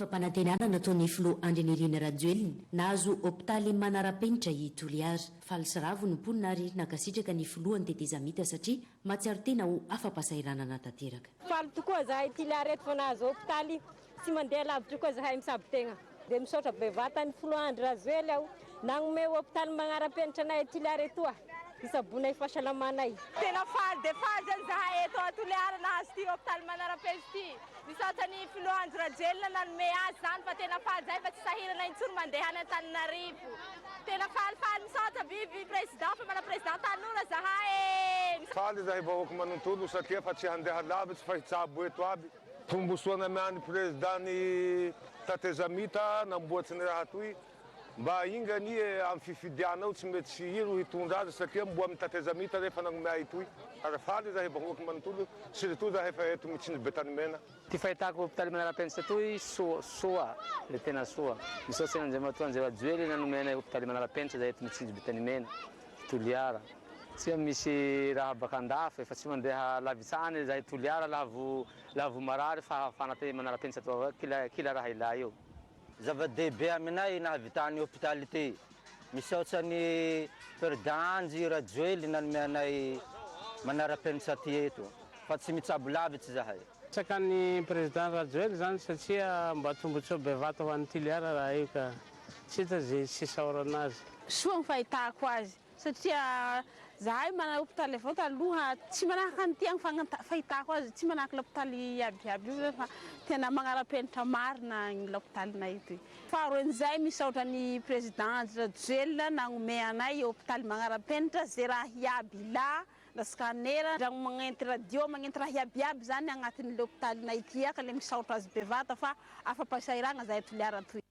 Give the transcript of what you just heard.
fanantenana nataony filoha Andrinirina Rajoelina nahazo Hopitaly manara-penitra i Toliara. Faly sy Ravo no mponina ary nakasitraka ny filohany teteza mita satria matsiaro tena ho afa-pasahiranana tanteraka. Faly tokoa zahay Toliara eto fa nahazo Hopitaly tsy mandeha lavitra koa zahay misabo tegna. Dia misaotra bevata ny filoha Andry Rajoely aho nagnome Hopitaly manara-penitra anay Toliara etoa. Isabonay fahasalamanay. Tena faly dia faly zany zahay eto a Toliara nahazo ty Hopitaly manara-penitra ty. Misaotra ny filoha Andry Rajoely nanome azy zany fa tena faly zahay fa tsy sahirana intsony mandeha any Antananarivo. Tena faly misaotra biby président fa mana président tanora zahay. Faly zahay vahoaka manontolo satria fa tsy handeha lavitra fa hitsabo eto aby. Tombosoana miany présidentny tateza mita namboatsy ny raha toy mba ingany amin'ny fifidianao tsy mety sy iro hitondra azy satria mboa amin'ny tateza mita rehefa nagnome itoy. Ary faly zahay vahoaka manontolo surtout zahay fa eto mitsinjo betanimena. Ty fahitako Hopitaly manara-penitra toy soa le tena soa. Misaotra Andriamanitra Andry Rajoely nanomena Hopitaly manara-penitra zahay eto mitsinjo betanimena Toliara. Tsy misy raha baka andafy fa tsy mandeha lavitsany zahay Toliara lavo marary fa fanate manara-penitra to kila raha ila io. Zava-dehibe aminay nahavitany Hopitaly ty. Misaotra ny président Rajoely nanome anay manara-penitra ty eto fa tsy mitsabo lavitsy zahay. Sakan'ny président Rajoely zany satria mba tombotsoa bevata ho an'ny Toliara raha io ka tsy hita zay tsy sahorana azy. Soa ny fahitako azy satria zahay mana Hopitaly avao taloha tsy manahaka ny tiagny fahitako azy tsy manahaka Hopitaly abiaby io fa tena manara-penitra marina ny Hopitalinay ity. Faharoan'izay misaotra ny président Rajoely nagnome anay Hopitaly manara-penitra zay raha hiaby ila na scanner dragno magnenty radio magnenty raha hiabiaby zany agnatin'le Hopitalinay ity ka le misaotra azy bevata fa afa-pasahirana zahay Toliara toy.